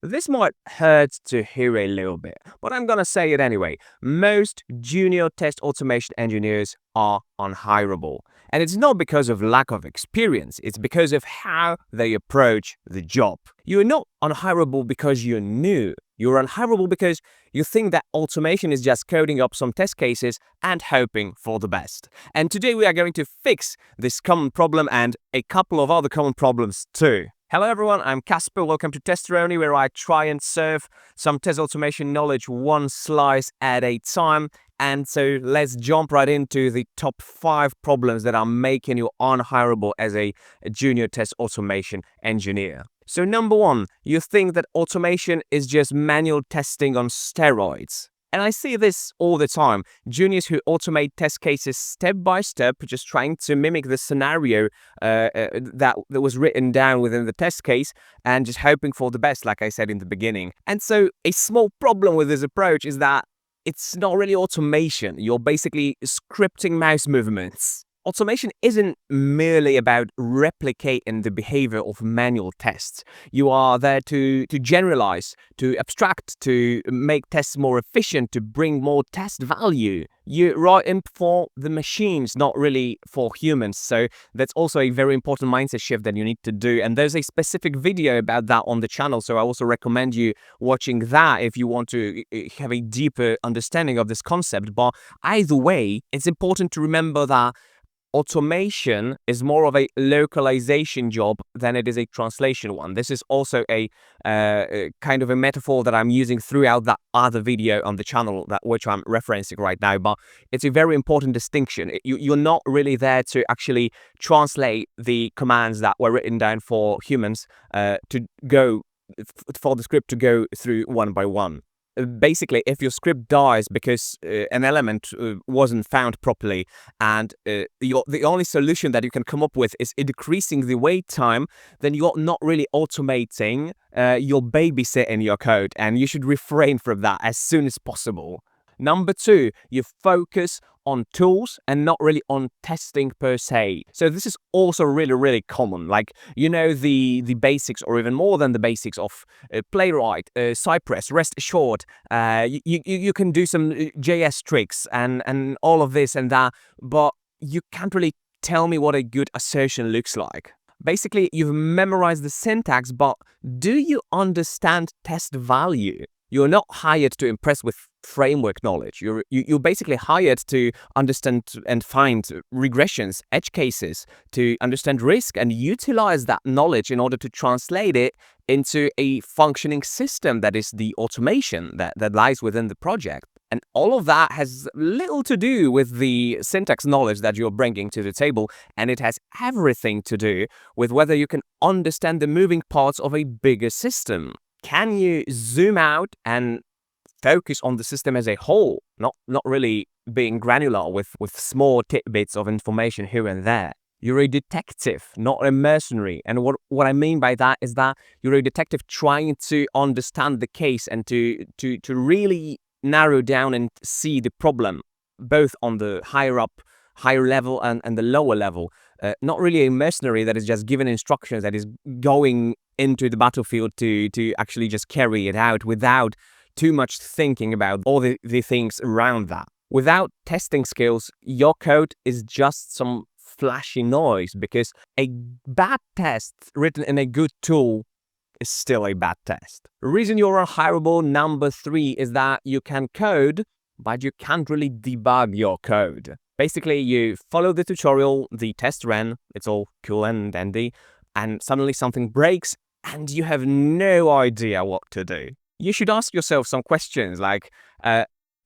This might hurt to hear a little bit, but I'm gonna say it anyway. Most junior test automation engineers are unhirable. And it's not because of lack of experience, it's because of how they approach the job. You're not unhirable because you're new. You're unhirable because you think that automation is just coding up some test cases and hoping for the best. And today we are going to fix this common problem and a couple of other common problems too. Hello everyone, I'm Casper. Welcome to Testeroni, where I try and serve some test automation knowledge one slice at a time. And so let's jump right into the top 5 problems that are making you unhirable as a junior test automation engineer. So number 1, you think that automation is just manual testing on steroids. And I see this all the time. Juniors who automate test cases step by step, just trying to mimic the scenario that was written down within the test case and just hoping for the best, like I said in the beginning. And so a small problem with this approach is that it's not really automation. You're basically scripting mouse movements. Automation isn't merely about replicating the behavior of manual tests. You are there to generalize, to abstract, to make tests more efficient, to bring more test value. You're writing for the machines, not really for humans. So that's also a very important mindset shift that you need to do. And there's a specific video about that on the channel. So I also recommend you watching that if you want to have a deeper understanding of this concept. But either way, it's important to remember that automation is more of a localization job than it is a translation one. This is also a kind of a metaphor that I'm using throughout that other video on the channel, which I'm referencing right now. But it's a very important distinction. You're not really there to actually translate the commands that were written down for humans to go for the script to go through one by one. Basically, if your script dies because an element wasn't found properly, and the only solution that you can come up with is decreasing the wait time, then you're not really automating, you're babysitting your code, and you should refrain from that as soon as possible. Number 2, you focus on tools and not really on testing per se. So this is also really common. Like, you know, the basics, or even more than the basics of Playwright, Cypress, rest assured. You can do some JS tricks and all of this and that, but you can't really tell me what a good assertion looks like. Basically, you've memorized the syntax, but do you understand test value? You're not hired to impress with framework knowledge. You're basically hired to understand and find regressions, edge cases, to understand risk and utilize that knowledge in order to translate it into a functioning system that is the automation that lies within the project. And all of that has little to do with the syntax knowledge that you're bringing to the table, and it has everything to do with whether you can understand the moving parts of a bigger system. Can you zoom out and focus on the system as a whole, not really being granular with small tidbits of information here and there? You're a detective, not a mercenary. And what I mean by that is that you're a detective trying to understand the case and to really narrow down and see the problem, both on the higher level and the lower level. Not really a mercenary that is just given instructions, that is going into the battlefield to actually just carry it out without too much thinking about all the things around that. Without testing skills, your code is just some flashy noise, because a bad test written in a good tool is still a bad test. The reason you're unhirable, number 3, is that you can code, but you can't really debug your code. Basically, you follow the tutorial, the test ran, it's all cool and dandy, and suddenly something breaks and you have no idea what to do. You should ask yourself some questions like,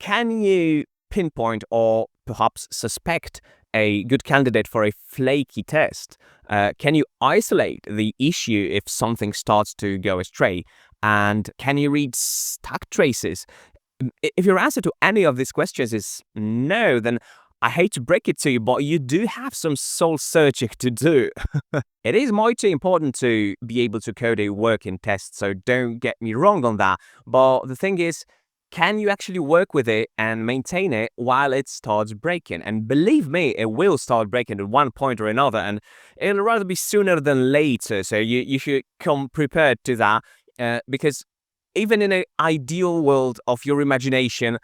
can you pinpoint or perhaps suspect a good candidate for a flaky test? Can you isolate the issue if something starts to go astray? And can you read stack traces? If your answer to any of these questions is no, then I hate to break it to you, but you do have some soul searching to do. It is mighty important to be able to code a working test, so don't get me wrong on that. But the thing is, can you actually work with it and maintain it while it starts breaking? And believe me, it will start breaking at one point or another, and it'll rather be sooner than later. So you should come prepared to that, because Even in an ideal world of your imagination,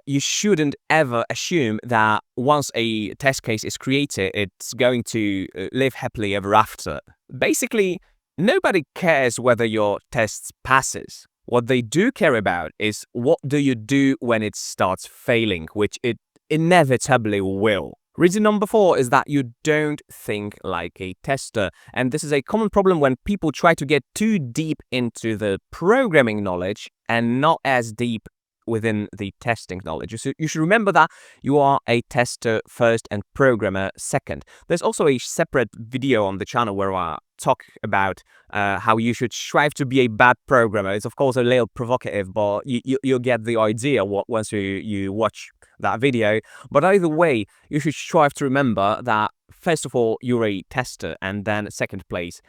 you shouldn't ever assume that once a test case is created, it's going to live happily ever after. Basically, nobody cares whether your test passes. What they do care about is what do you do when it starts failing, which it inevitably will. Reason number 4 is that you don't think like a tester. And this is a common problem when people try to get too deep into the programming knowledge and not as deep within the testing knowledge. You should remember that you are a tester first and programmer second. There's also a separate video on the channel where I talk about how you should strive to be a bad programmer. It's of course a little provocative, but you'll get the idea once you watch that video. But either way, you should strive to remember that first of all, you're a tester, and then second place,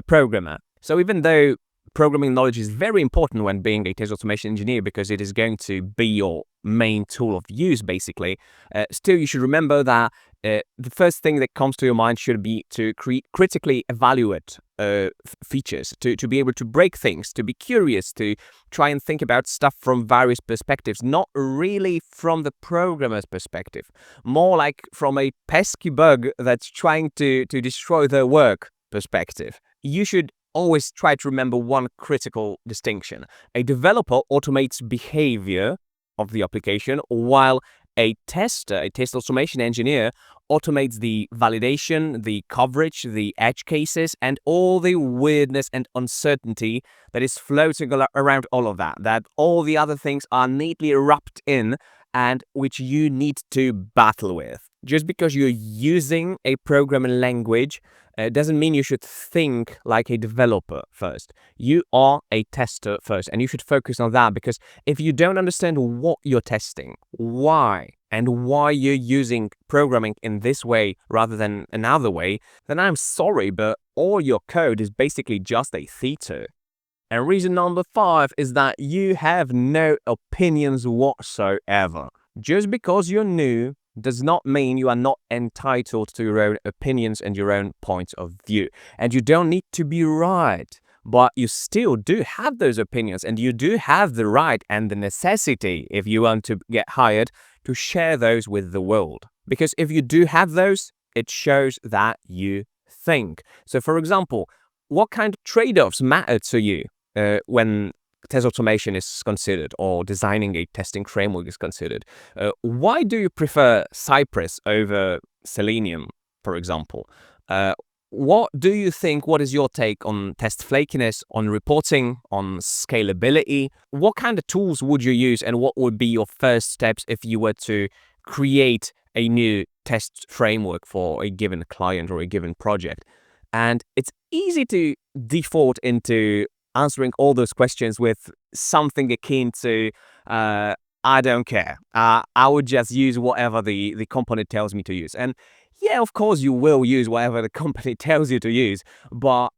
programmer. So even though programming knowledge is very important when being a test automation engineer because it is going to be your main tool of use, basically. Still, you should remember that the first thing that comes to your mind should be to critically evaluate features, to be able to break things, to be curious, to try and think about stuff from various perspectives, not really from the programmer's perspective, more like from a pesky bug that's trying to destroy their work perspective. You should always try to remember one critical distinction. A developer automates behavior of the application, while a tester, a test automation engineer, automates the validation, the coverage, the edge cases, and all the weirdness and uncertainty that is floating around all of that, that all the other things are neatly wrapped in and which you need to battle with. Just because you're using a programming language doesn't mean you should think like a developer first. You are a tester first, and you should focus on that, because if you don't understand what you're testing, why, and why you're using programming in this way rather than another way, then I'm sorry, but all your code is basically just a theater. And reason number 5 is that you have no opinions whatsoever. Just because you're new does not mean you are not entitled to your own opinions and your own point of view. And you don't need to be right, but you still do have those opinions, and you do have the right and the necessity, if you want to get hired, to share those with the world. Because if you do have those, it shows that you think. So for example, what kind of trade-offs matter to you when test automation is considered, or designing a testing framework is considered? Why do you prefer Cypress over Selenium, for example? What do you think, what is your take on test flakiness, on reporting, on scalability? What kind of tools would you use, and what would be your first steps if you were to create a new test framework for a given client or a given project? And it's easy to default into answering all those questions with something akin to, I don't care. I would just use whatever the company tells me to use. And yeah, of course, you will use whatever the company tells you to use. But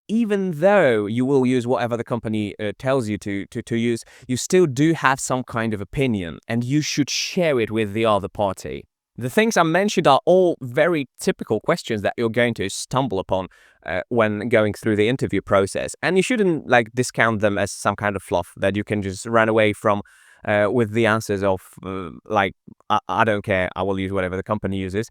even though you will use whatever the company tells you to use, you still do have some kind of opinion, and you should share it with the other party. The things I mentioned are all very typical questions that you're going to stumble upon when going through the interview process. And you shouldn't discount them as some kind of fluff that you can just run away from with the answers of I don't care, I will use whatever the company uses.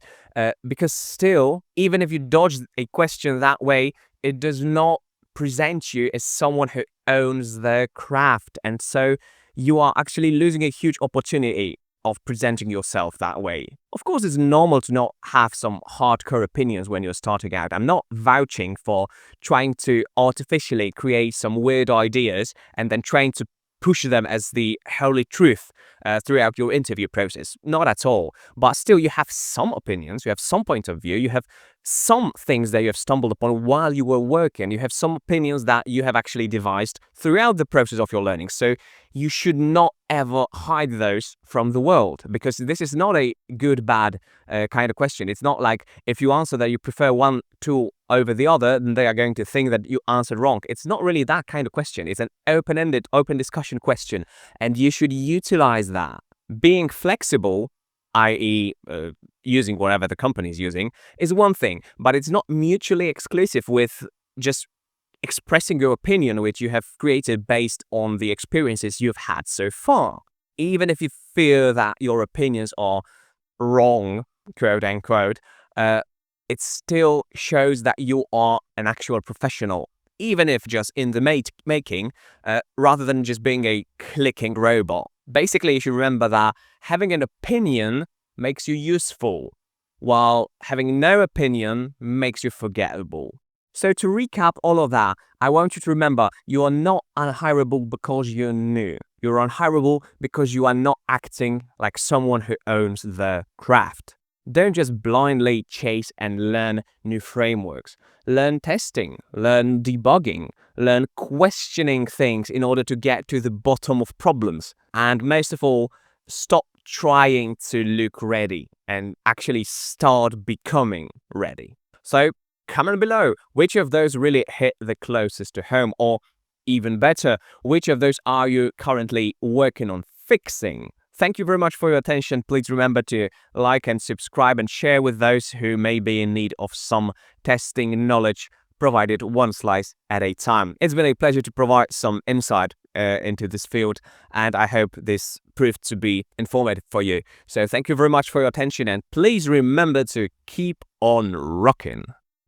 Because still, even if you dodge a question that way, it does not present you as someone who owns their craft. And so you are actually losing a huge opportunity of presenting yourself that way. Of course, it's normal to not have some hardcore opinions when you're starting out. I'm not vouching for trying to artificially create some weird ideas and then trying to push them as the holy truth throughout your interview process. Not at all. But still, you have some opinions, you have some point of view, you have some things that you have stumbled upon while you were working, you have some opinions that you have actually devised throughout the process of your learning. So you should not ever hide those from the world, because this is not a good, bad kind of question. It's not like if you answer that you prefer one tool over the other, then they are going to think that you answered wrong. It's not really that kind of question. It's an open-ended, open discussion question, and you should utilize that. Being flexible, i.e. Using whatever the company is using, is one thing, but it's not mutually exclusive with just expressing your opinion, which you have created based on the experiences you've had so far. Even if you feel that your opinions are wrong, quote unquote, it still shows that you are an actual professional, even if just in the making, rather than just being a clicking robot. Basically, you should remember that having an opinion makes you useful, while having no opinion makes you forgettable. So to recap all of that, I want you to remember you are not unhirable because you're new. You're unhirable because you are not acting like someone who owns the craft. Don't just blindly chase and learn new frameworks. Learn testing, learn debugging, learn questioning things in order to get to the bottom of problems. And most of all, stop trying to look ready and actually start becoming ready. So comment below which of those really hit the closest to home, or even better, which of those are you currently working on fixing? Thank you very much for your attention. Please remember to like and subscribe and share with those who may be in need of some testing knowledge, provided one slice at a time. It's been a pleasure to provide some insight into this field, and I hope this proved to be informative for you. So thank you very much for your attention, and please remember to keep on rocking.